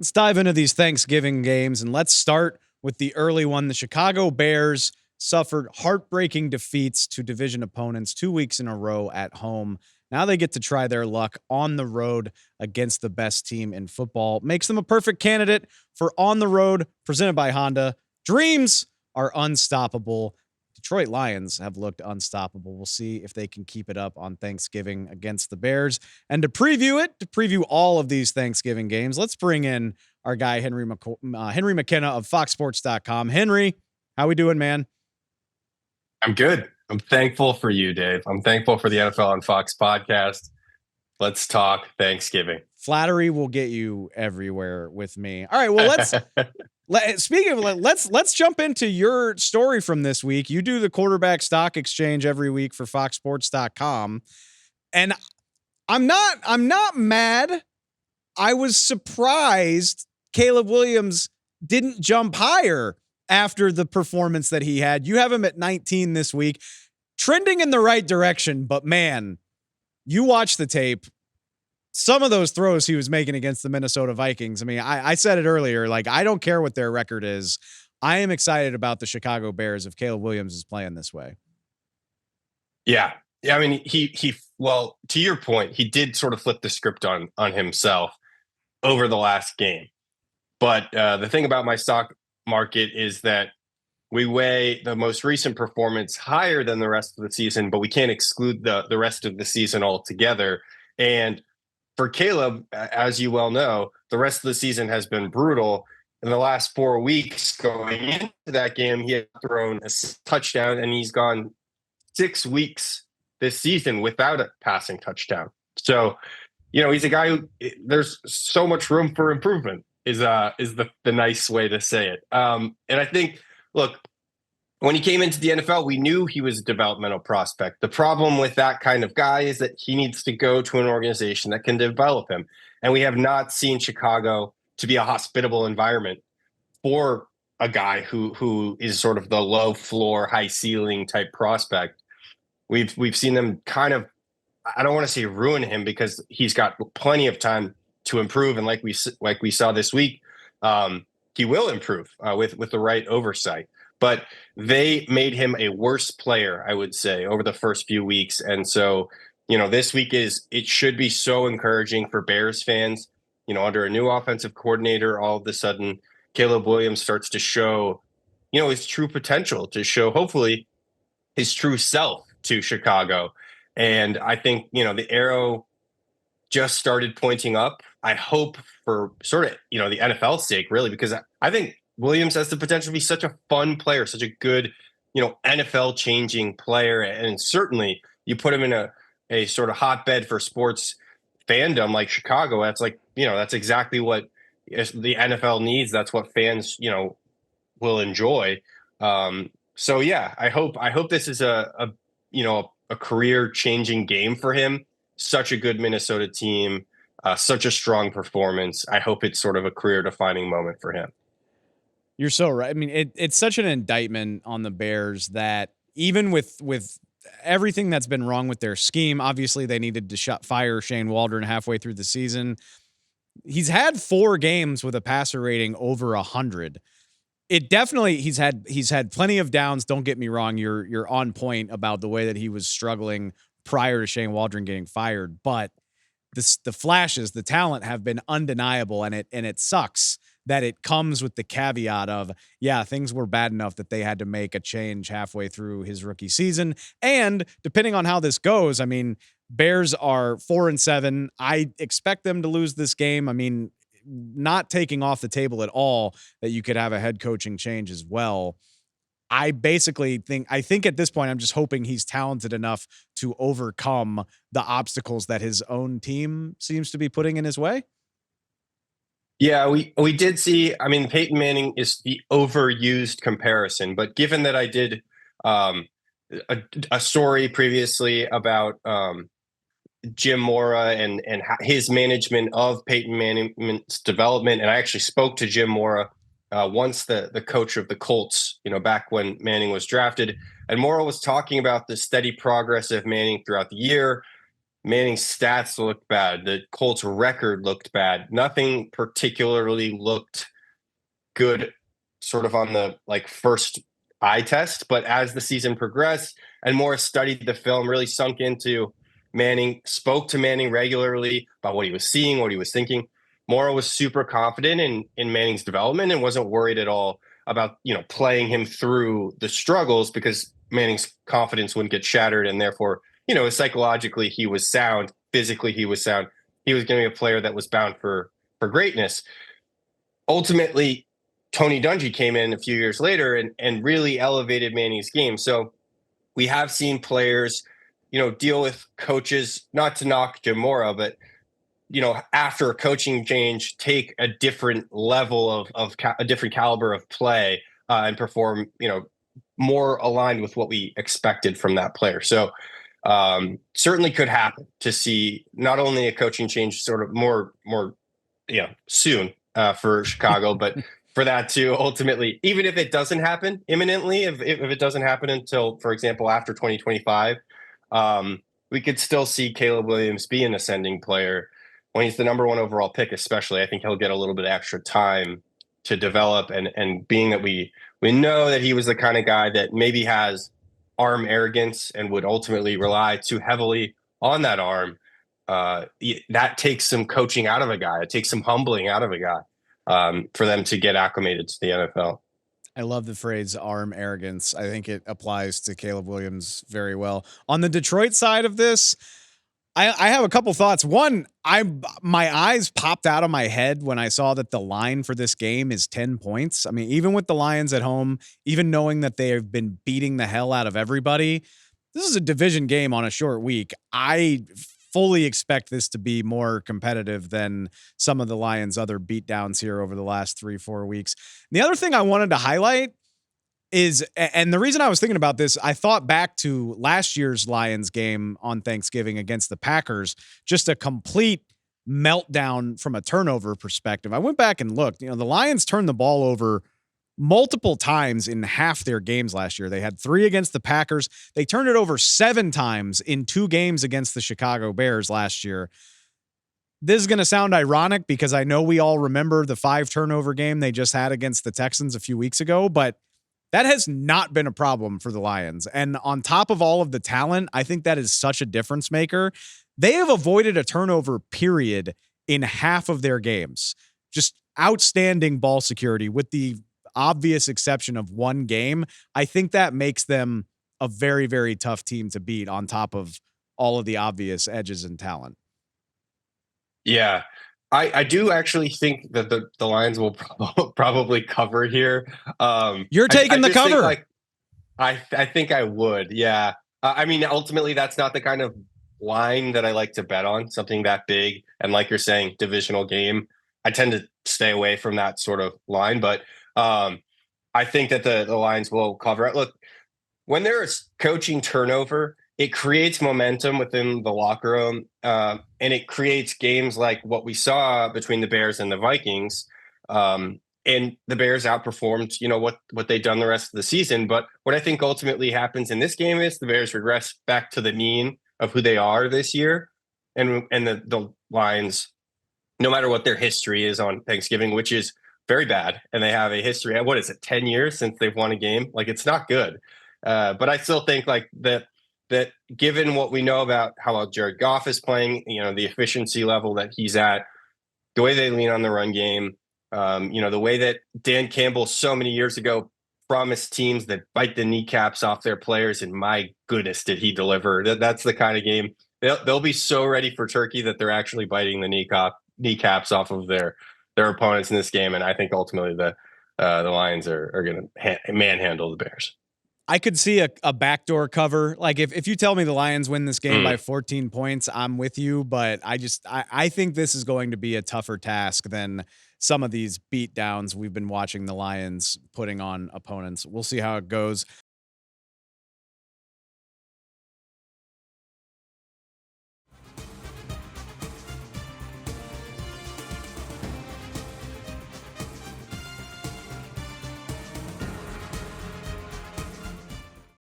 Let's dive into these Thanksgiving games, and let's start with the early one. The Chicago Bears suffered heartbreaking defeats to division opponents 2 weeks in a row at home. Now they get to try their luck on the road against the best team in football. Makes them a perfect candidate for on the road, presented by Honda. Dreams are unstoppable. Detroit Lions have looked unstoppable. We'll see if they can keep it up on Thanksgiving against the Bears. And to preview all of these Thanksgiving games, let's bring in our guy, Henry McKenna of FoxSports.com. Henry, how we doing, man? I'm good. I'm thankful for you, Dave. I'm thankful for the NFL on Fox podcast. Let's talk Thanksgiving. Flattery will get you everywhere with me. All right, well, let's jump into your story from this week. You do the quarterback stock exchange every week for FoxSports.com, and I'm not mad. I was surprised Caleb Williams didn't jump higher after the performance that he had. You have him at 19 this week, trending in the right direction, but man, you watch the tape. Some of those throws he was making against the Minnesota Vikings. I mean, I said it earlier, like, I don't care what their record is. I am excited about the Chicago Bears if Caleb Williams is playing this way. Yeah. I mean, well, to your point, he did sort of flip the script on himself over the last game. But the thing about my stock market is that we weigh the most recent performance higher than the rest of the season, but we can't exclude the rest of the season altogether. And for Caleb, as you well know, the rest of the season has been brutal. In the last 4 weeks going into that game, he had thrown a touchdown, and he's gone 6 weeks this season without a passing touchdown. So, he's a guy who there's so much room for improvement is the nice way to say it. And I think, look, when he came into the NFL, we knew he was a developmental prospect. The problem with that kind of guy is that he needs to go to an organization that can develop him. And we have not seen Chicago to be a hospitable environment for a guy who is sort of the low floor, high ceiling type prospect. We've seen them kind of, I don't want to say ruin him, because he's got plenty of time to improve. And like we saw this week, he will improve with the right oversight. But they made him a worse player, I would say, over the first few weeks. And so, this week it should be so encouraging for Bears fans. Under a new offensive coordinator, all of a sudden, Caleb Williams starts to show, his true potential, to show, hopefully, his true self to Chicago. And I think, the arrow just started pointing up. I hope for sort of, the NFL's sake, really, because I think Williams has the potential to be such a fun player, such a good, NFL changing player. And certainly you put him in a sort of hotbed for sports fandom like Chicago. That's like, that's exactly what the NFL needs. That's what fans, will enjoy. So yeah, I hope this is a career changing game for him. Such a good Minnesota team, such a strong performance. I hope it's sort of a career defining moment for him. You're so right. I mean, it's such an indictment on the Bears that even with everything that's been wrong with their scheme, obviously they needed to fire Shane Waldron halfway through the season. He's had 4 games with a passer rating over 100. It definitely, he's had plenty of downs. Don't get me wrong. You're on point about the way that he was struggling prior to Shane Waldron getting fired, but the flashes, the talent have been undeniable, and it sucks that it comes with the caveat of, yeah, things were bad enough that they had to make a change halfway through his rookie season. And depending on how this goes, I mean, Bears are 4-7. I expect them to lose this game. I mean, not taking off the table at all that you could have a head coaching change as well. I think at this point, I'm just hoping he's talented enough to overcome the obstacles that his own team seems to be putting in his way. Yeah, we did see, I mean, Peyton Manning is the overused comparison, but given that I did a story previously about Jim Mora and his management of Peyton Manning's development, and I actually spoke to Jim Mora once, the coach of the Colts, back when Manning was drafted, and Mora was talking about the steady progress of Manning throughout the year. Manning's stats looked bad. The Colts record looked bad. Nothing particularly looked good sort of on the like first eye test, but as the season progressed and Morris studied the film, really sunk into Manning, spoke to Manning regularly about what he was seeing, what he was thinking. Morrow was super confident in Manning's development and wasn't worried at all about, playing him through the struggles because Manning's confidence wouldn't get shattered, and therefore, psychologically he was sound, physically he was sound. He was going to be a player that was bound for greatness. Ultimately, Tony Dungy came in a few years later and really elevated Manning's game. So we have seen players, deal with coaches, not to knock Jim Mora, but after a coaching change, take a different level of a different caliber of play and perform, more aligned with what we expected from that player. So certainly could happen to see not only a coaching change sort of more, soon for Chicago, but for that to ultimately, even if it doesn't happen imminently, if it doesn't happen until, for example, after 2025, we could still see Caleb Williams be an ascending player when he's the number one overall pick, especially. I think he'll get a little bit of extra time to develop. And being that we know that he was the kind of guy that maybe has arm arrogance and would ultimately rely too heavily on that arm, that takes some coaching out of a guy. It takes some humbling out of a guy for them to get acclimated to the NFL. I love the phrase arm arrogance. I think it applies to Caleb Williams very well. On the Detroit side of this, I have a couple thoughts. One, my eyes popped out of my head when I saw that the line for this game is 10 points. I mean, even with the Lions at home, even knowing that they have been beating the hell out of everybody, this is a division game on a short week. I fully expect this to be more competitive than some of the Lions' other beatdowns here over the last 3-4 weeks. And the other thing I wanted to highlight is, and the reason I was thinking about this, I thought back to last year's Lions game on Thanksgiving against the Packers, just a complete meltdown from a turnover perspective. I went back and looked, the Lions turned the ball over multiple times in half their games last year. They had 3 against the Packers. They turned it over 7 times in 2 games against the Chicago Bears last year. This is going to sound ironic because I know we all remember the 5 turnover game they just had against the Texans a few weeks ago, but that has not been a problem for the Lions. And on top of all of the talent, I think that is such a difference maker. They have avoided a turnover period in half of their games. Just outstanding ball security with the obvious exception of one game. I think that makes them a very, very tough team to beat on top of all of the obvious edges and talent. Yeah. I do actually think that the Lions will probably cover here. You're taking the cover. I think I would. Yeah. I mean, ultimately, that's not the kind of line that I like to bet on, something that big. And like you're saying, divisional game. I tend to stay away from that sort of line. But I think that the Lions will cover it. Look, when there is coaching turnover, it creates momentum within the locker room, and it creates games like what we saw between the Bears and the Vikings. And the Bears outperformed, what they've done the rest of the season. But what I think ultimately happens in this game is the Bears regress back to the mean of who they are this year, and the Lions, no matter what their history is on Thanksgiving, which is very bad, and they have a history. What is it, 10 years since they've won a game? Like, it's not good. But I still think like that given what we know about how well Jared Goff is playing, the efficiency level that he's at, the way they lean on the run game, the way that Dan Campbell so many years ago promised teams that bite the kneecaps off their players, and my goodness, did he deliver. That's the kind of game they'll be so ready for turkey that they're actually biting the kneecaps off of their opponents in this game. And I think ultimately the Lions are going to manhandle the Bears. I could see a backdoor cover. Like if you tell me the Lions win this game by 14 points, I'm with you. But I think this is going to be a tougher task than some of these beat downs we've been watching the Lions putting on opponents. We'll see how it goes.